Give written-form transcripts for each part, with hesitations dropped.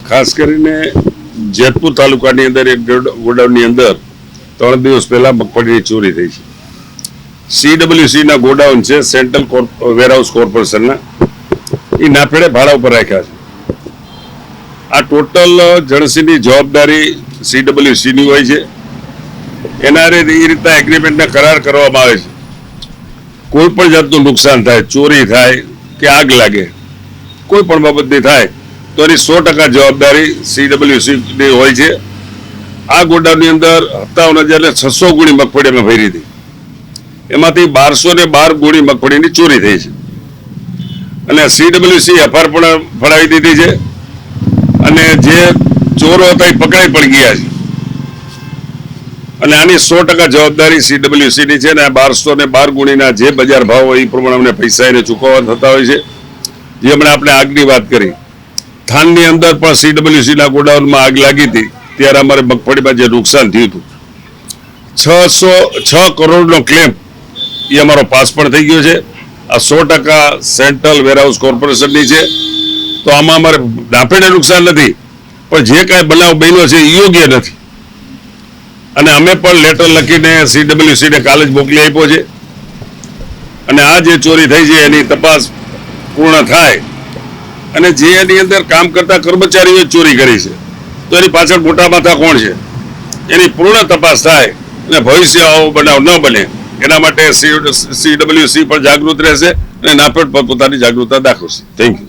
ખાસ કરીને જેતપુર તાલુકાની અંદર એક ગોડાઉનની અંદર 3 દિવસ પહેલા મગફળીની ચોરી થઈ છે. CWCના ગોડાઉન છે, સેન્ટ્રલ વેરહાઉસ કોર્પોરેશનના, એ નાફેડે ભાડા ઉપર રાખ્યા છે. આ ટોટલ જણસીની જવાબદારી CWCની હોય છે. એના એ રીતના એગ્રીમેન્ટના કરાર કરવામાં આવે છે. કોઈ પણ જાતનું નુકસાન થાય, ચોરી થાય કે આગ લાગે, કોઈ પણ બાબતની થાય તો એની 100% જવાબદારી CWCની હોય છે. આ ગોડાઉનની અંદર 57,600 ગુણી મગફળી અમે ભરી હતી. એમાંથી 1212 ગુણી મગફળીની ચોરી થઈ છે અને CWC FR પણ ફડાવી દીધી છે અને જે ચોરો હતા એ પકડાઈ પણ ગયા છે અને આની 100% જવાબદારી CWCની છે. અને આ 1212 ગુણીના જે બજાર ભાવ હોય એ પ્રમાણે અમને પૈસા એને ચૂકવવા થતા હોય છે. જે હમણાં આપણે આગની વાત કરી, થાનની અંદર પણ CWCના ગોડાઉનમાં આગ લાગી હતી ત્યારે અમારે મગફળીમાં જે નુકસાન થયું હતું 606 કરોડનો ક્લેમ એ અમારો પાસ પણ થઈ ગયો છે. આ 100% સેન્ટ્રલ વેરહાઉસ કોર્પોરેશનની છે. તો આમાં અમારે નાફેડે નુકસાન નથી, પણ જે કાંઈ બનાવ બન્યો છે એ યોગ્ય નથી અને અમે પણ લેટર લખીને CWCને કાલે જ મોકલી આપ્યો છે અને આ જે ચોરી થઈ છે એની તપાસ પૂર્ણ થાય અને જે એની અંદર કામ કરતા કર્મચારીઓએ ચોરી કરી છે તો એની પાછળ મોટા માથા કોણ છે એની પૂર્ણ તપાસ થાય અને ભવિષ્ય આવો બનાવ ન બને એના માટે CWC પણ જાગૃત રહેશે અને નાફેડ પર પોતાની જાગૃતતા દાખવશે. Thank you.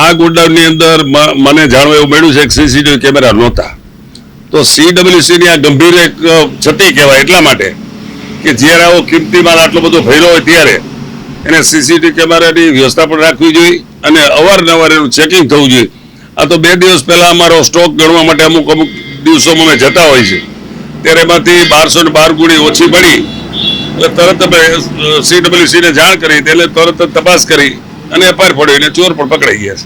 આ ગોડાઉનની અંદર મને જાણવા એવું મળ્યું છે કે CCTV કેમેરા નહોતા. તો CWCની આ ગંભીર એક ક્ષતિ કહેવાય એટલા માટે કે જ્યારે આવો કિંમતી માલ આટલો બધો ભર્યો હોય ત્યારે એને CCTV કેમેરાની વ્યવસ્થા પણ રાખવી જોઈએ અને અવારનવાર એનું ચેકિંગ થવું જોઈએ. આ તો 2 દિવસ પહેલા અમારો સ્ટોક ગણવા માટે અમુક દિવસોમાં અમે જતા હોય છે ત્યારે એમાંથી 1212 ગુણી ઓછી પડી એટલે તરત અમે CWCને જાણ કરી, એટલે તરત જ તપાસ કરી અને FR ફોડી અને ચોર પણ પકડાઈ ગયા છે.